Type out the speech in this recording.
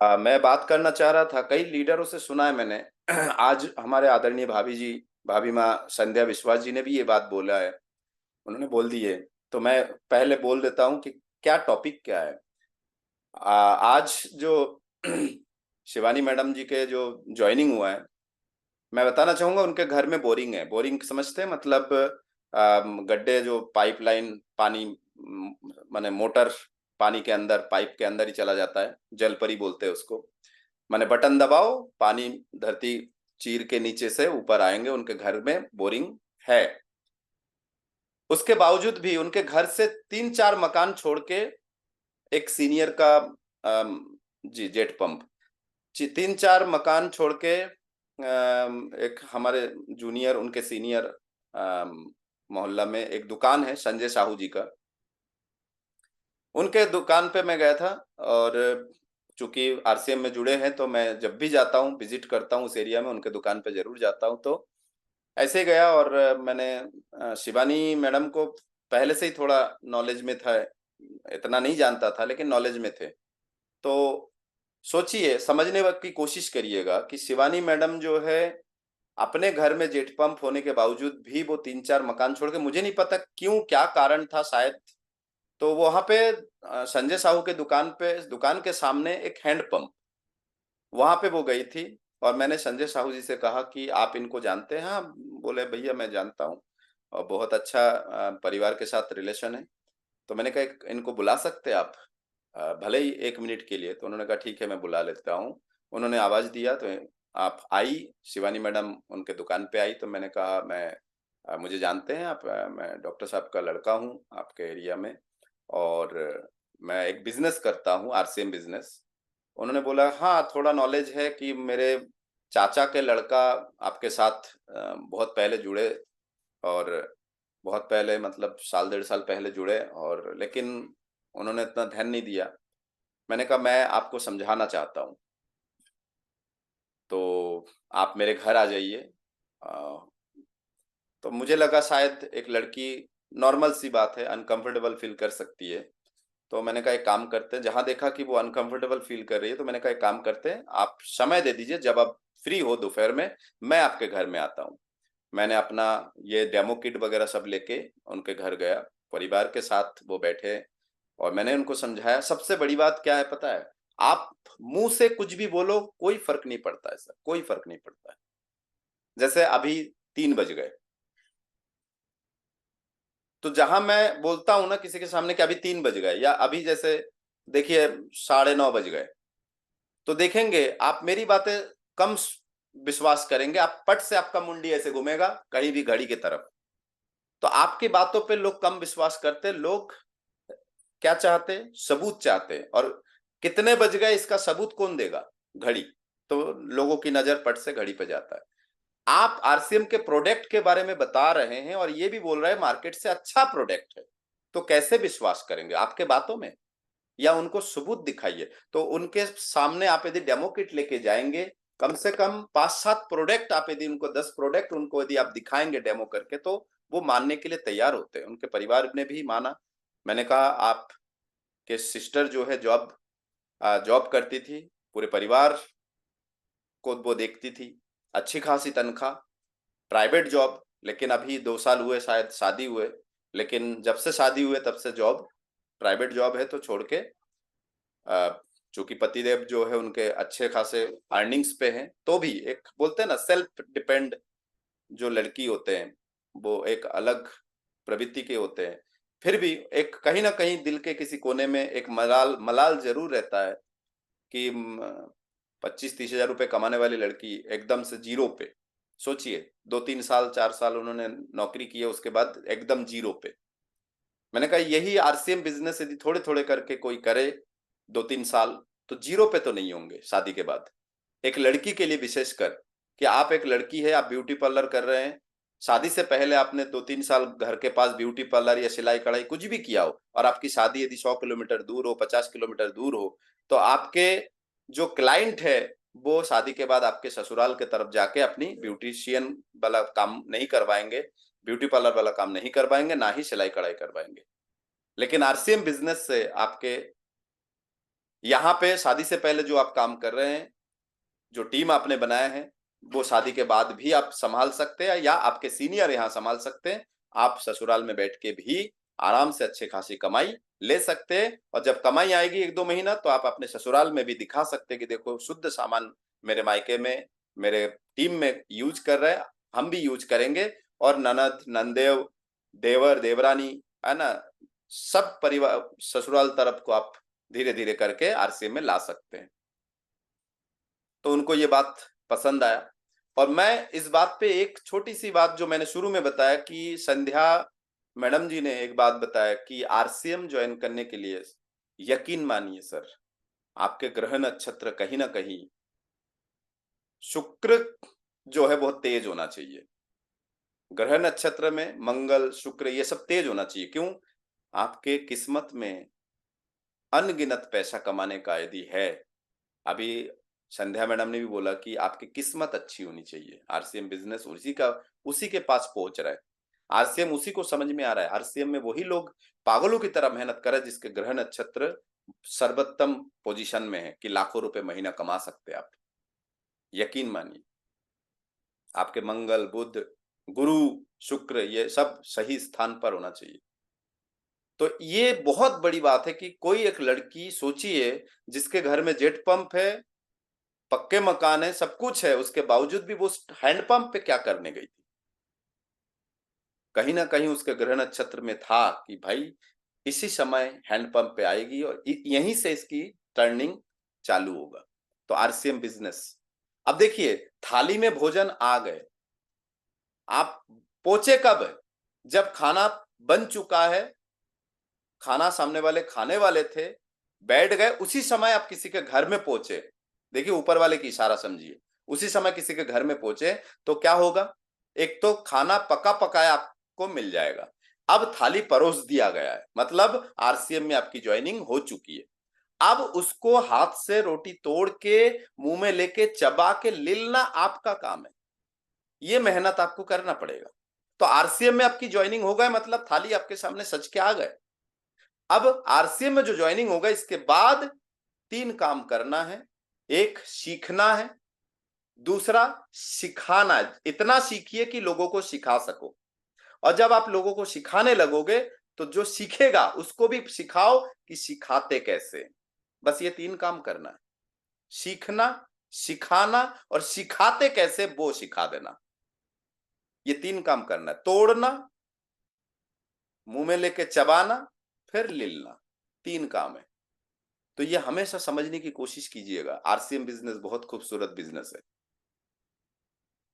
मैं बात करना चाह रहा था, कई लीडरों से सुना है मैंने। आज हमारे आदरणीय भाभी माँ संध्या विश्वास जी ने भी ये बात बोला है। उन्होंने बोल दी है। तो मैं पहले बोल देता हूँ कि क्या टॉपिक क्या है। आज जो शिवानी मैडम जी के जो ज्वाइनिंग हुआ है, मैं बताना चाहूंगा उनके घर में बोरिंग है। बोरिंग समझते हैं मतलब गड्ढे, जो पाइपलाइन पानी, माने मोटर पानी के अंदर, पाइप के अंदर ही चला जाता है, जलपरी बोलते हैं उसको। माने बटन दबाओ, पानी धरती चीर के नीचे से ऊपर आएंगे। उनके घर में बोरिंग है। उसके बावजूद भी उनके घर से 3-4 मकान छोड़ के एक सीनियर का जी जेट पंप, 3-4 मकान छोड़ के एक हमारे जूनियर, उनके सीनियर मोहल्ला में एक दुकान है संजय साहू जी का। उनके दुकान पे मैं गया था। और चूंकि आरसीएम में जुड़े हैं तो मैं जब भी जाता हूँ, विजिट करता हूँ उस एरिया में, उनके दुकान पे जरूर जाता हूँ। तो ऐसे ही गया और मैंने शिवानी मैडम को पहले से ही थोड़ा नॉलेज में था। इतना नहीं जानता था लेकिन नॉलेज में थे। तो सोचिए, समझने वक्त की कोशिश करिएगा कि शिवानी मैडम जो है, अपने घर में जेट पंप होने के बावजूद भी वो 3-4 मकान छोड़ के, मुझे नहीं पता क्यों, क्या कारण था, शायद तो वहां पे संजय साहू के दुकान पे, दुकान के सामने एक हैंड पंप, वहां पे वो गई थी। और मैंने संजय साहू जी से कहा कि आप इनको जानते हैं? हाँ, बोले भैया मैं जानता हूँ, और बहुत अच्छा परिवार के साथ रिलेशन है। तो मैंने कहा इनको बुला सकते हैं आप, भले ही 1 मिनट के लिए? तो उन्होंने कहा ठीक है, मैं बुला लेता हूँ। उन्होंने आवाज दिया तो आप आई। शिवानी मैडम उनके दुकान पे आई तो मैंने कहा मैं मुझे जानते हैं आप? मैं डॉक्टर साहब का लड़का हूँ आपके एरिया में, और मैं एक बिजनेस करता हूँ, आरसीएम बिजनेस। उन्होंने बोला हाँ, थोड़ा नॉलेज है कि मेरे चाचा के लड़का आपके साथ बहुत पहले जुड़े, और बहुत पहले मतलब साल 1.5 साल पहले जुड़े, और लेकिन उन्होंने इतना ध्यान नहीं दिया। मैंने कहा मैं आपको समझाना चाहता हूँ, तो आप मेरे घर आ जाइए। अ, तो मुझे लगा शायद एक लड़की, नॉर्मल सी बात है, अनकंफर्टेबल फील कर सकती है। तो मैंने कहा एक काम करते हैं, जहां देखा कि वो अनकंफर्टेबल फील कर रही है, तो मैंने कहा एक काम करते हैं, आप समय दे दीजिए, जब आप फ्री हो दोपहर में मैं आपके घर में आता हूँ। मैंने अपना ये डेमो किट वगैरह सब लेके उनके घर गया, परिवार के साथ वो बैठे, और मैंने उनको समझाया। सबसे बड़ी बात क्या है पता है? आप मुंह से कुछ भी बोलो, कोई फर्क नहीं पड़ता है सर, कोई फर्क नहीं पड़ता है। जैसे अभी 3 बज गए, तो जहां मैं बोलता हूं ना किसी के सामने कि अभी 3 बज गए, या अभी जैसे देखिए 9:30 बज गए, तो देखेंगे आप मेरी बातें कम विश्वास करेंगे। आप पट से आपका मुंडी ऐसे घूमेगा कहीं भी घड़ी की तरफ। तो आपकी बातों पे लोग कम विश्वास करते। लोग क्या चाहते हैं? सबूत चाहते हैं। और कितने बज गए इसका सबूत कौन देगा? घड़ी। तो लोगों की नजर पट से घड़ी पे जाता है। आप आरसीएम के प्रोडक्ट के बारे में बता रहे हैं और ये भी बोल रहे हैं मार्केट से अच्छा प्रोडक्ट है, तो कैसे विश्वास करेंगे आपके बातों में? या उनको सबूत दिखाइए। तो उनके सामने आप यदि डेमो किट लेके जाएंगे, कम से कम 5-7 प्रोडक्ट, आप यदि उनको 10 प्रोडक्ट उनको यदि आप दिखाएंगे डेमो करके, तो वो मानने के लिए तैयार होते हैं। उनके परिवार ने भी माना। मैंने कहा आपके सिस्टर जो है जॉब जॉब करती थी, पूरे परिवार को वो देखती थी, अच्छी खासी तनख्वाह, प्राइवेट जॉब। लेकिन अभी 2 साल हुए शायद शादी हुए, लेकिन जब से शादी हुए तब से जॉब, प्राइवेट जॉब है तो छोड़ के, चूंकि पतिदेव जो है उनके अच्छे खासे अर्निंग्स पे हैं, तो भी एक बोलते हैं ना सेल्फ डिपेंड जो लड़की होते हैं, वो एक अलग प्रवृत्ति के होते हैं। फिर भी एक कहीं ना कहीं दिल के किसी कोने में एक मलाल मलाल जरूर रहता है कि 25-30 हजार रुपए कमाने वाली लड़की एकदम से जीरो पे। सोचिए, 2-3 साल 4 साल उन्होंने नौकरी की है, उसके बाद एकदम जीरो पे। मैंने कहा यही आरसीएम बिजनेस यदि थोड़े थोड़े करके कोई करे 2-3 साल, तो जीरो पे तो नहीं होंगे शादी के बाद। एक लड़की के लिए विशेषकर, कि आप एक लड़की है, आप ब्यूटी पार्लर कर रहे हैं, शादी से पहले आपने 2-3 साल घर के पास ब्यूटी पार्लर या सिलाई कढ़ाई कुछ भी किया हो, और आपकी शादी यदि 100 किलोमीटर दूर हो, 50 किलोमीटर दूर हो, तो आपके जो क्लाइंट है वो शादी के बाद आपके ससुराल के तरफ जाके अपनी ब्यूटिशियन वाला काम नहीं करवाएंगे, ब्यूटी पार्लर वाला काम नहीं करवाएंगे, ना ही सिलाई कढ़ाई करवाएंगे। लेकिन आरसीएम बिजनेस से आपके यहाँ पे शादी से पहले जो आप काम कर रहे हैं, जो टीम आपने बनाया है, वो शादी के बाद भी आप संभाल सकते हैं या आपके सीनियर यहाँ संभाल सकते हैं। आप ससुराल में बैठ के भी आराम से अच्छी खासी कमाई ले सकते हैं, और जब कमाई आएगी 1-2 महीना तो आप अपने ससुराल में भी दिखा सकते हैं कि देखो शुद्ध सामान मेरे मायके में, मेरे टीम में यूज़ कर रहे हैं, हम भी यूज़ करेंगे। और ननद, नंदेव, देवर, देवरानी, है ना? सब परिवार ससुराल तरफ को आप धीरे-धीरे करके आरसीएम में ला सकते हैं। तो उनको ये बात पसंद आया। और मैं इस बात पे एक छोटी-सी बात जो मैंने शुरू में बताया कि संध्या मैडम जी ने एक बात बताया कि आरसीएम जॉइन करने के लिए यकीन मानिए सर, आपके ग्रह नक्षत्र कहीं न कहीं शुक्र जो है बहुत तेज होना चाहिए। ग्रह नक्षत्र में मंगल, शुक्र ये सब तेज होना चाहिए। क्यों? आपके किस्मत में अनगिनत पैसा कमाने का यदि है, अभी संध्या मैडम ने भी बोला कि आपकी किस्मत अच्छी होनी चाहिए। आरसीएम बिज़नेस उसी के पास पहुँच रहा है। आरसीएम उसी को समझ में आ रहा है। आरसीएम में वही लोग पागलों की तरह मेहनत कर रहे हैं जिसके ग्रह नक्षत्र सर्वोत्तम पोज़ीशन में है कि लाखों रुपए महीना कमा सकते हैं आप। यकीन मानिए। आपके मंगल, बुध, गुरु, शुक्र ये सब सही स्थान पर होना चाहिए। तो ये बहुत बड़ी बात है कि कोई एक लड़की सोचिए जिसके घर में जेट पंप है, पक्के मकान है, सब कुछ है, उसके बावजूद भी वो हैंडपंप पे क्या करने गई थी? कहीं न कहीं उसके ग्रह नक्षत्र में था कि भाई इसी समय हैंडपंप पे आएगी और यहीं से इसकी टर्निंग चालू होगा। तो आरसीएम बिज़नेस। अब देखिए थाली में भोजन आ गए, आप पहुँचे कब? जब खाना बन चुका है, खाना सामने वाले खाने वाले थे, बैठ गए, उसी समय आप किसी के घर में पहुँचे। देखिए ऊपर वाले की इशारा समझिए। उसी समय किसी के घर में पहुँचे तो क्या होगा? एक तो खाना पका-पकाया आपको मिल जाएगा। अब थाली परोस दिया गया है, मतलब आरसीएम में आपकी जॉइनिंग हो चुकी है। अब उसको हाथ से रोटी तोड़ के, मुँह में लेके, चबा के लेना आपका काम है। ये मेहनत आपको करना पड़ेगा। तो आरसीएम में आपकी जॉइनिंग हो गए मतलब थाली आपके सामने सज के आ गए। अब आरसीएम में जो जॉइनिंग होगा इसके बाद 3 काम करना है। एक सीखना है, दूसरा सिखाना है। इतना सीखिए कि लोगों को सिखा सको। और जब आप लोगों को सिखाने लगोगे तो जो सीखेगा उसको भी सिखाओ कि सिखाते कैसे। बस ये 3 काम करना है। सीखना, सिखाना और सिखाते कैसे वो सिखा देना। ये 3 काम करना है। तोड़ना, मुँह में लेके चबाना, फिर लीलना। 3 काम है। तो ये हमेशा समझने की कोशिश कीजिएगा। आरसीएम बिज़नेस बहुत खूबसूरत बिज़नेस है।